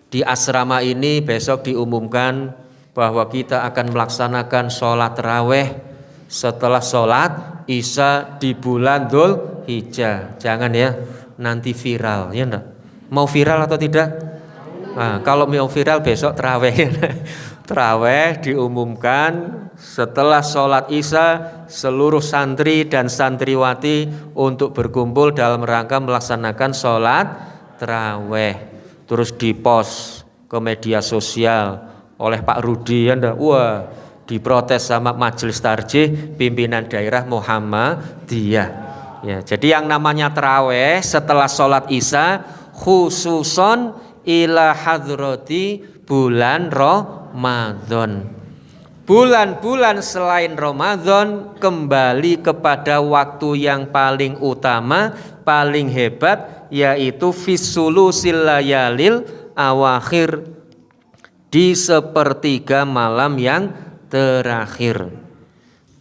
di asrama ini besok diumumkan bahwa kita akan melaksanakan sholat tarawih setelah sholat Isya di bulan Dzulhijjah. Jangan ya, nanti viral, ya enggak? Mau viral atau tidak? Nah, kalau mau viral besok terawih. Terawih diumumkan setelah sholat Isya seluruh santri dan santriwati untuk berkumpul dalam rangka melaksanakan sholat terawih. Terus dipost ke media sosial oleh Pak Rudi, wah, diprotes sama majelis tarjih pimpinan daerah Muhammadiyah. Ya, jadi yang namanya taraweh setelah sholat Isya khususon ila hadrati bulan Ramadan. Bulan-bulan selain Ramadan kembali kepada waktu yang paling utama, paling hebat, yaitu fisulusil layalil awakhir, di sepertiga malam yang terakhir.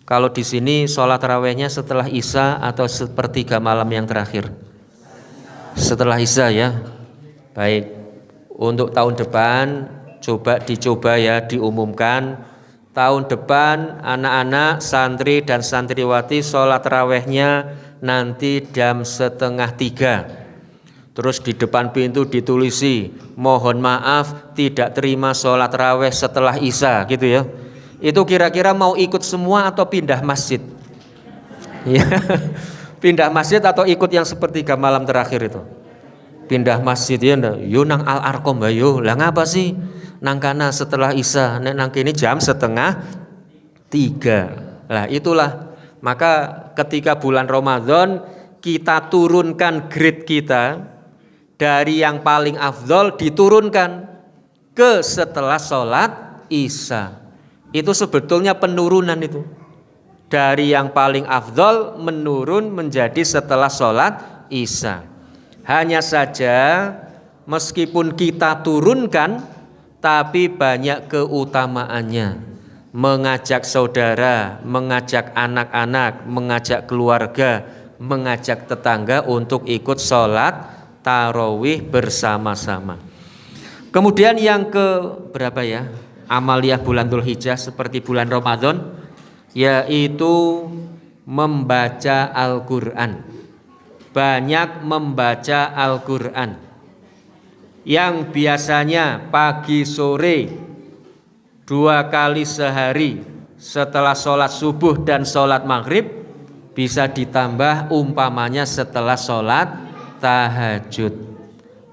Kalau di sini sholat tarawihnya setelah Isya atau sepertiga malam yang terakhir? Setelah Isya ya. Baik. Untuk tahun depan dicoba ya, diumumkan tahun depan anak-anak santri dan santriwati sholat tarawihnya nanti jam 2:30. Terus di depan pintu ditulisi, mohon maaf tidak terima sholat tarawih setelah Isya, gitu ya. Itu kira-kira mau ikut semua atau pindah masjid? Ya, pindah masjid atau ikut yang sepertiga malam terakhir itu? Pindah masjid ya, nang Al Arqam bayo. Lah ngapa sih? Nang kana setelah Isya, nang kini jam 2:30. Lah itulah. Maka ketika bulan Ramadan kita turunkan grade kita dari yang paling afdol diturunkan ke setelah sholat Isya. Itu sebetulnya penurunan itu. Dari yang paling afdol menurun menjadi setelah sholat Isya. Hanya saja meskipun kita turunkan, tapi banyak keutamaannya. Mengajak saudara, mengajak anak-anak, mengajak keluarga, mengajak tetangga untuk ikut sholat tarawih bersama-sama. Kemudian yang ke berapa ya? Amaliyah bulan Dzulhijjah seperti bulan Ramadan, yaitu membaca Al-Quran. Banyak membaca Al-Quran. Yang biasanya pagi sore 2 kali sehari setelah sholat subuh dan sholat maghrib, bisa ditambah umpamanya setelah sholat tahajud.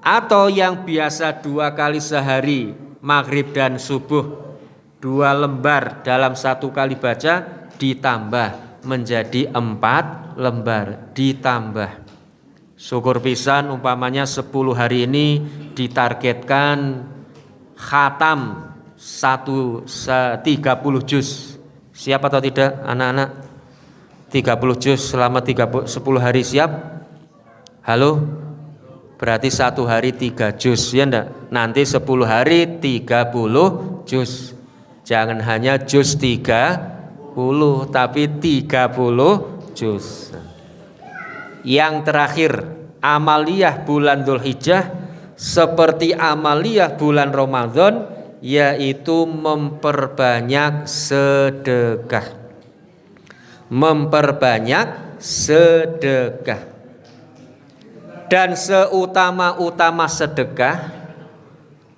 Atau yang biasa 2 kali sehari maghrib dan subuh 2 lembar dalam 1 kali baca, ditambah menjadi 4 lembar, ditambah. Syukur pisan umpamanya 10 hari ini ditargetkan khatam 30 juz. Siap atau tidak anak-anak? 30 juz selama 10 hari siap? Halo? Berarti 1 hari 3 juz ya enggak? Nanti 10 hari 30 juz. Jangan hanya juz 30, tapi 30 juz. Yang terakhir, amaliyah bulan Dzulhijjah seperti amaliyah bulan Ramadan, yaitu memperbanyak sedekah. Memperbanyak sedekah. Dan seutama-utama sedekah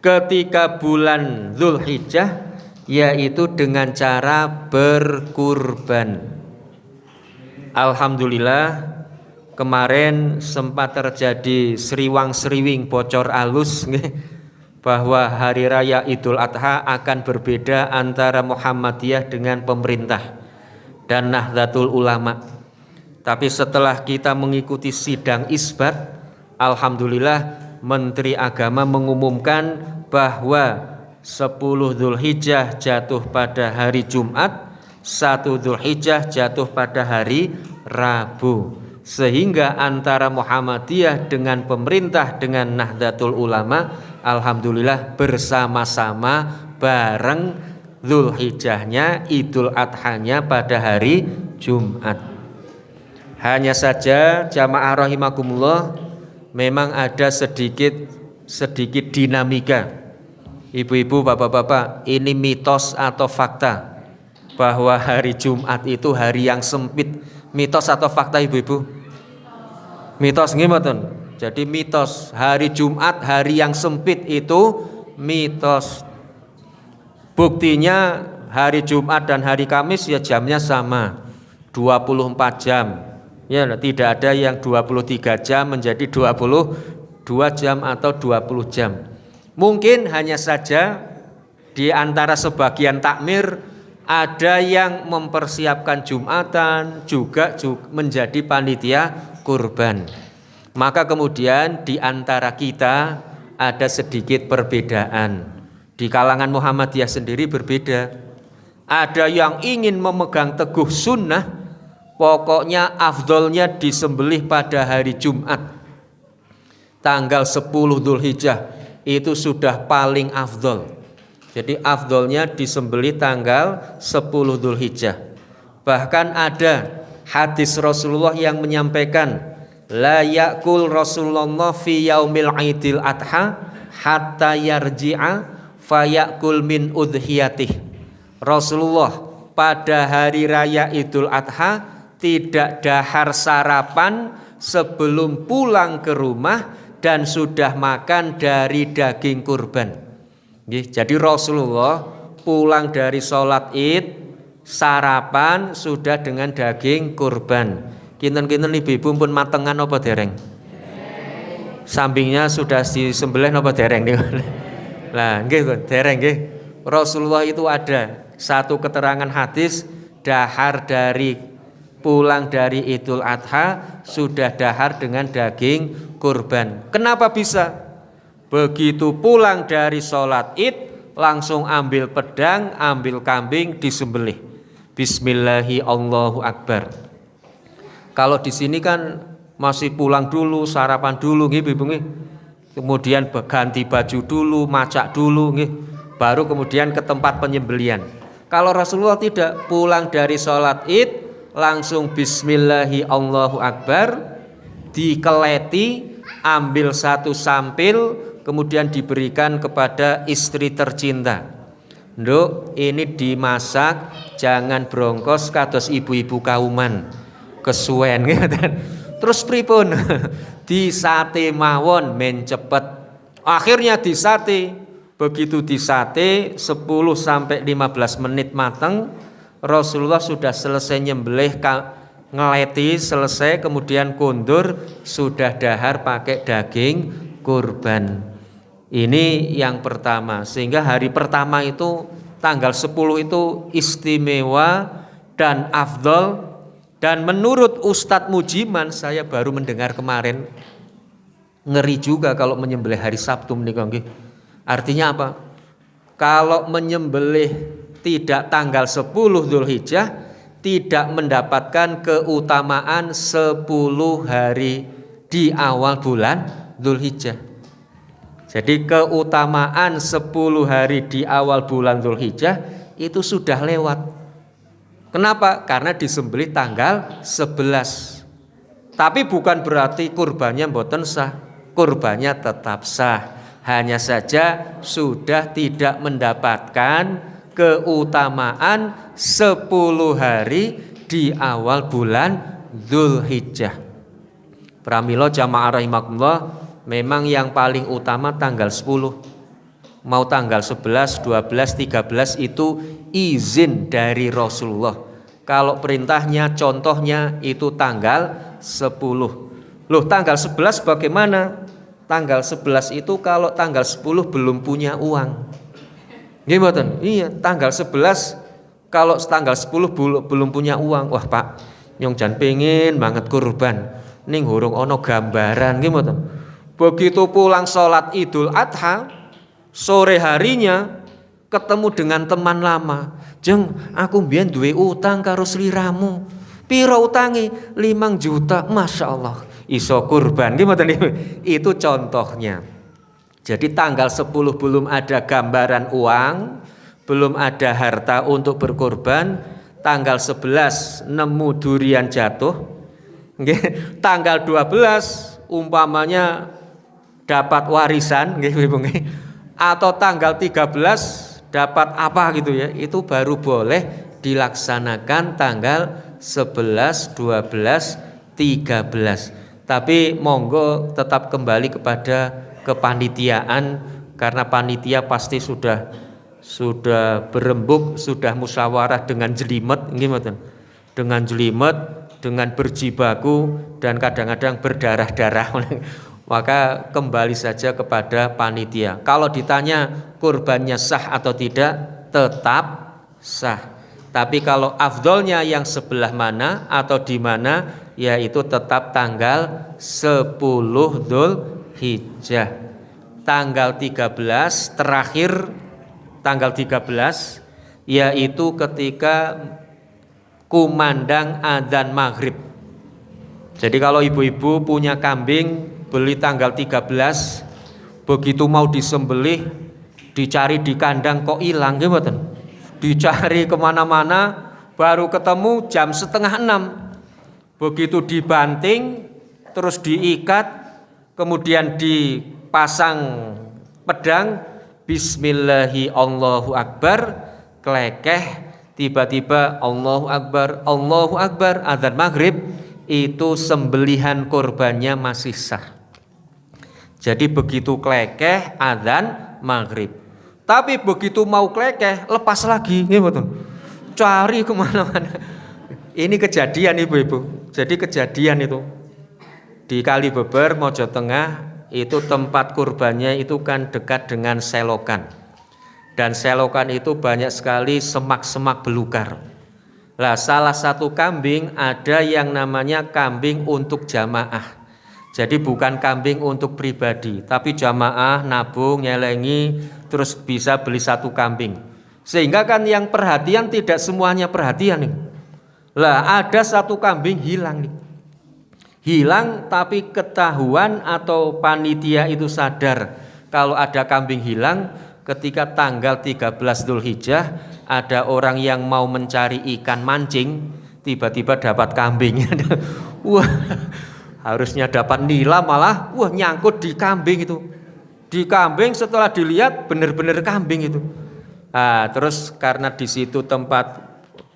ketika bulan Dzulhijjah, yaitu dengan cara berkurban. Alhamdulillah kemarin sempat terjadi sriwang-sriwing bocor alus bahwa hari raya Idul Adha akan berbeda antara Muhammadiyah dengan pemerintah dan Nahdlatul Ulama. Tapi setelah kita mengikuti sidang isbat, alhamdulillah Menteri Agama mengumumkan bahwa 10 Dzulhijjah jatuh pada hari Jumat, 1 Dzulhijjah jatuh pada hari Rabu. Sehingga antara Muhammadiyah dengan pemerintah dengan Nahdlatul Ulama, alhamdulillah bersama-sama bareng Dzulhijjahnya, Idul Adhanya pada hari Jumat. Hanya saja jamaah rahimakumullah, memang ada sedikit dinamika. Ibu-ibu, bapak-bapak, ini mitos atau fakta bahwa hari Jumat itu hari yang sempit? Mitos atau fakta ibu-ibu? Mitos nggih mboten? Jadi mitos hari Jumat hari yang sempit itu mitos. Buktinya hari Jumat dan hari Kamis ya jamnya sama 24 jam. Ya, tidak ada yang 23 jam menjadi 22 jam atau 20 jam. Mungkin hanya saja di antara sebagian takmir ada yang mempersiapkan Jumatan juga menjadi panitia kurban. Maka kemudian di antara kita ada sedikit perbedaan. Di kalangan Muhammadiyah sendiri berbeda. Ada yang ingin memegang teguh sunnah, pokoknya afdolnya disembelih pada hari Jumat. Tanggal 10 Dzulhijjah itu sudah paling afdol. Jadi afdolnya disembelih tanggal 10 Dzulhijjah. Bahkan ada hadis Rasulullah yang menyampaikan, la yakul Rasulullah fi yaumil Idil Adha hatta yarji'a fayakul min udhiyatih. Rasulullah pada hari raya Idul Adha tidak dahar sarapan sebelum pulang ke rumah dan sudah makan dari daging kurban. Jadi Rasulullah pulang dari sholat Id sarapan sudah dengan daging kurban. Kinten-kinten ibu-ibu pun matengan apa dereng? Sambingnya sudah disembelih apa dereng? Lah nggih dereng nggih. Rasulullah itu ada satu keterangan hadis dahar dari pulang dari Idul Adha sudah dahar dengan daging kurban. Kenapa bisa? Begitu pulang dari sholat Id langsung ambil pedang, ambil kambing disembelih. Bismillahi Allahu Akbar. Kalau di sini kan masih pulang dulu, sarapan dulu nggih Ibu nggih. Kemudian ganti baju dulu, macak dulu nggih. Baru kemudian ke tempat penyembelian. Kalau Rasulullah tidak, pulang dari sholat Id langsung Bismillahi Allahu Akbar, dikeleti, ambil satu sampil, kemudian diberikan kepada istri tercinta. Nduk, ini dimasak, jangan brongkos kados ibu-ibu kauman. Kesuwen ngeten. Terus pripun? Disate mawon men cepet. Akhirnya disate. Begitu disate 10 sampai 15 menit mateng, Rasulullah sudah selesai nyembelih, ngeleti selesai, kemudian kundur, sudah dahar pakai daging kurban. Ini yang pertama. Sehingga hari pertama itu tanggal 10 itu istimewa dan afdol. Dan menurut Ustadz Mujiman, saya baru mendengar kemarin, ngeri juga kalau menyembelih hari Sabtu menikah. Artinya apa? Kalau menyembelih tidak tanggal 10 Dzulhijjah, tidak mendapatkan keutamaan 10 hari di awal bulan Dzulhijjah. Jadi keutamaan 10 hari di awal bulan Dzulhijjah itu sudah lewat. Kenapa? Karena disembelih tanggal 11. Tapi bukan berarti kurbannya mboten sah. Kurbannya tetap sah. Hanya saja sudah tidak mendapatkan keutamaan 10 hari di awal bulan Dzulhijjah. Pramila jamaah rahimakumullah, memang yang paling utama tanggal 10. Mau tanggal 11, 12, 13 itu izin dari Rasulullah. Kalau perintahnya, contohnya itu tanggal 10. Loh, tanggal 11 bagaimana? Tanggal 11 itu kalau tanggal 10 belum punya uang. Nggih mboten? Iya, tanggal 11 kalau tanggal 10 belum punya uang. Wah, Pak, nyong jan pengen banget kurban. Ning hurung ono gambaran nggih mboten? Begitu pulang sholat Idul Adha, sore harinya ketemu dengan teman lama. Jeng, aku mbiyen duwe utang karo sliramu. Piro utangi? 5 juta. Masya Allah, iso kurban. Gimana nih? Itu contohnya. Jadi tanggal 10 belum ada gambaran uang, belum ada harta untuk berkorban. Tanggal 11 nemu durian jatuh. Tanggal 12 umpamanya dapat warisan, atau tanggal 13 dapat apa gitu ya, itu baru boleh dilaksanakan tanggal 11, 12, 13. Tapi monggo tetap kembali kepada kepanitiaan, karena panitia pasti sudah berembuk, sudah musyawarah dengan jelimet, dengan berjibaku dan kadang-kadang berdarah-darah. Maka kembali saja kepada panitia. Kalau ditanya kurbannya sah atau tidak, tetap sah. Tapi kalau afdolnya yang sebelah mana atau di mana, yaitu tetap tanggal 10 Dzulhijjah. Tanggal 13 terakhir, tanggal 13 yaitu ketika kumandang adzan maghrib. Jadi kalau ibu-ibu punya kambing, beli tanggal 13, begitu mau disembelih, dicari di kandang kok hilang, gimana? Dicari kemana-mana, baru ketemu jam 5:30. Begitu dibanting, terus diikat, kemudian dipasang pedang, bismillahi Allahu Akbar, klekeh, tiba-tiba Allahu Akbar, adzan maghrib, itu sembelihan korbannya masih sah. Jadi begitu klekeh adzan maghrib. Tapi begitu mau klekeh, lepas lagi, cari kemana-mana. Ini kejadian ibu-ibu. Jadi kejadian itu di Kalibeber, Mojo Tengah, itu tempat kurbannya itu kan dekat dengan selokan. Dan selokan itu banyak sekali semak-semak belukar. Lah salah satu kambing ada yang namanya kambing untuk jamaah. Jadi bukan kambing untuk pribadi, tapi jamaah nabung, nyelengi, terus bisa beli satu kambing. Sehingga kan yang perhatian tidak semuanya perhatian nih. Lah ada satu kambing hilang nih. Hilang tapi ketahuan atau panitia itu sadar kalau ada kambing hilang ketika tanggal 13 Dzulhijjah, ada orang yang mau mencari ikan mancing, tiba-tiba dapat kambing. Wah, harusnya dapat nila, malah nyangkut di kambing itu. Di kambing, setelah dilihat benar-benar kambing itu. Nah, terus karena di situ tempat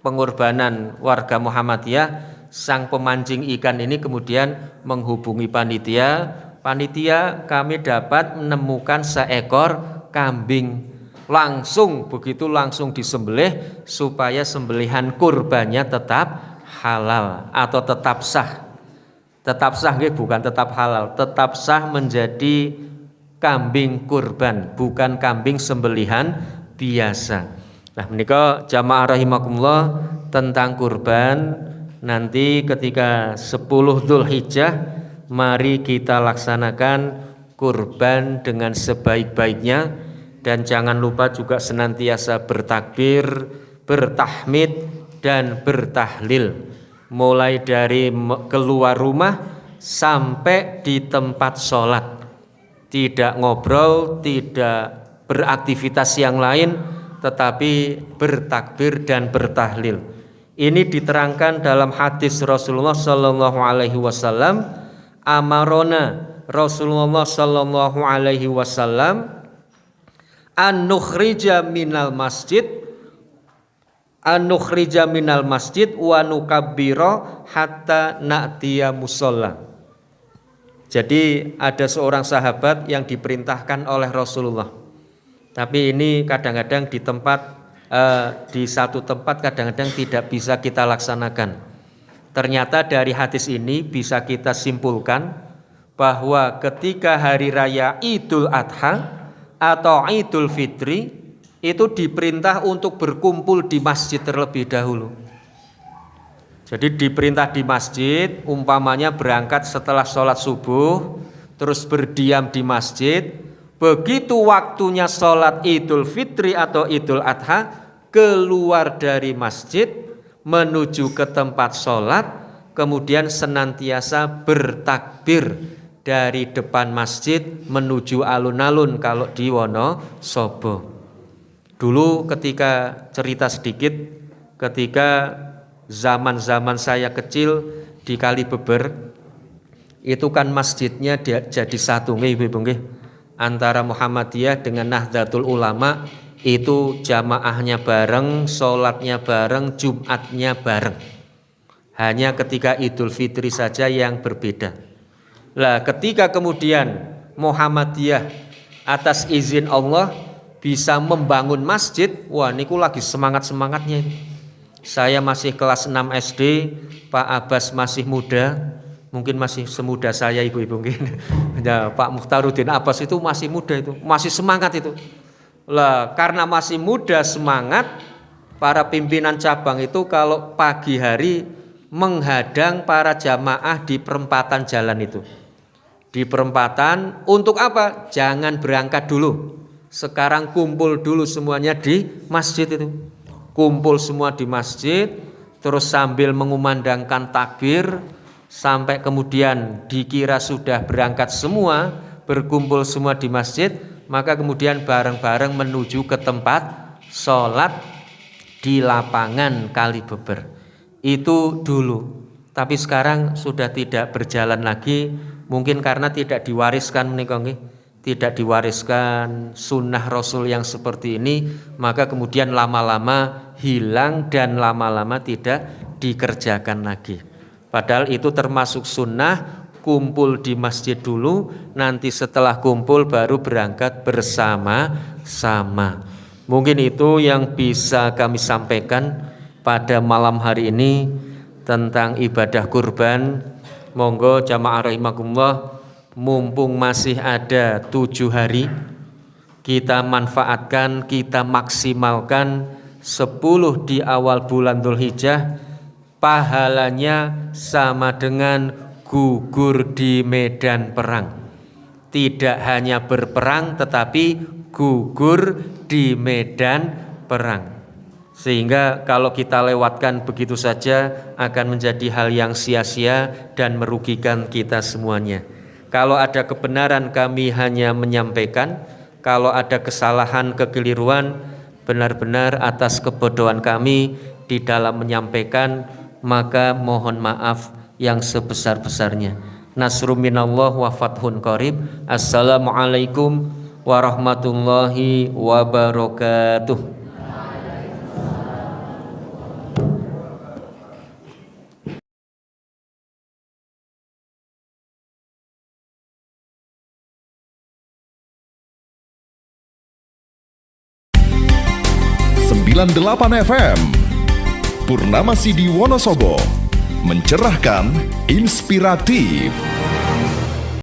pengorbanan warga Muhammadiyah, sang pemancing ikan ini kemudian menghubungi panitia. Panitia, kami dapat menemukan seekor kambing. Langsung disembelih supaya sembelihan kurbannya tetap halal atau tetap sah. Tetap sah, bukan tetap halal, tetap sah menjadi kambing kurban, bukan kambing sembelihan biasa. Nah, menika jamaah rahimakumullah tentang kurban. Nanti ketika 10 Dzulhijjah, mari kita laksanakan kurban dengan sebaik-baiknya, dan jangan lupa juga senantiasa bertakbir, bertahmid dan bertahlil. Mulai dari keluar rumah sampai di tempat sholat, tidak ngobrol, tidak beraktivitas yang lain, tetapi bertakbir dan bertahlil. Ini diterangkan dalam hadis Rasulullah Sallallahu Alaihi Wasallam. Amarona Rasulullah Sallallahu Alaihi Wasallam an nukhrija minal masjid wa nukabbira hatta na'tiya musalla. Jadi ada seorang sahabat yang diperintahkan oleh Rasulullah. Tapi ini kadang-kadang di satu tempat kadang-kadang tidak bisa kita laksanakan. Ternyata dari hadis ini bisa kita simpulkan bahwa ketika hari raya Idul Adha atau Idul Fitri itu diperintah untuk berkumpul di masjid terlebih dahulu. Jadi diperintah di masjid, umpamanya berangkat setelah sholat subuh, terus berdiam di masjid. Begitu waktunya sholat Idul Fitri atau Idul Adha, keluar dari masjid menuju ke tempat sholat, kemudian senantiasa bertakbir dari depan masjid menuju alun-alun kalau di Wonosobo. Dulu ketika cerita sedikit, ketika zaman saya kecil di Kalibeber, itu kan masjidnya jadi satu, antara Muhammadiyah dengan Nahdlatul Ulama, itu jamaahnya bareng, sholatnya bareng, Jumatnya bareng. Hanya ketika Idul Fitri saja yang berbeda. Lah ketika kemudian Muhammadiyah atas izin Allah bisa membangun masjid, wah niku lagi semangat-semangatnya. Saya masih kelas 6 SD, Pak Abbas masih muda, mungkin masih semuda saya ibu-ibu mungkin. Ya, Pak Mukhtaruddin Abbas itu masih muda itu, masih semangat itu. Lah karena masih muda semangat, para pimpinan cabang itu kalau pagi hari menghadang para jamaah di perempatan jalan itu. Di perempatan untuk apa? Jangan berangkat dulu. Sekarang kumpul dulu semuanya di masjid itu. Kumpul semua di masjid, terus sambil mengumandangkan takbir sampai kemudian dikira sudah berangkat semua, berkumpul semua di masjid, maka kemudian bareng-bareng menuju ke tempat sholat di lapangan Kalibeber. Itu dulu. Tapi sekarang sudah tidak berjalan lagi, mungkin karena tidak diwariskan menika nggih. Tidak diwariskan sunnah Rasul yang seperti ini, maka kemudian lama-lama hilang dan lama-lama tidak dikerjakan lagi. Padahal itu termasuk sunnah, kumpul di masjid dulu, nanti setelah kumpul baru berangkat bersama-sama. Mungkin itu yang bisa kami sampaikan pada malam hari ini tentang ibadah kurban. Monggo jamaah rahimakumullah, mumpung masih ada 7 hari, kita manfaatkan, kita maksimalkan 10 di awal bulan Dzulhijjah, pahalanya sama dengan gugur di medan perang. Tidak hanya berperang tetapi gugur di medan perang. Sehingga kalau kita lewatkan begitu saja akan menjadi hal yang sia-sia dan merugikan kita semuanya. Kalau ada kebenaran kami hanya menyampaikan, kalau ada kesalahan, kekeliruan, benar-benar atas kebodohan kami di dalam menyampaikan, maka mohon maaf yang sebesar-besarnya. Nasrun minallah wa fathun qarib. Assalamualaikum warahmatullahi wabarakatuh. 98 FM Purnama Sidi Wonosobo, mencerahkan, inspiratif.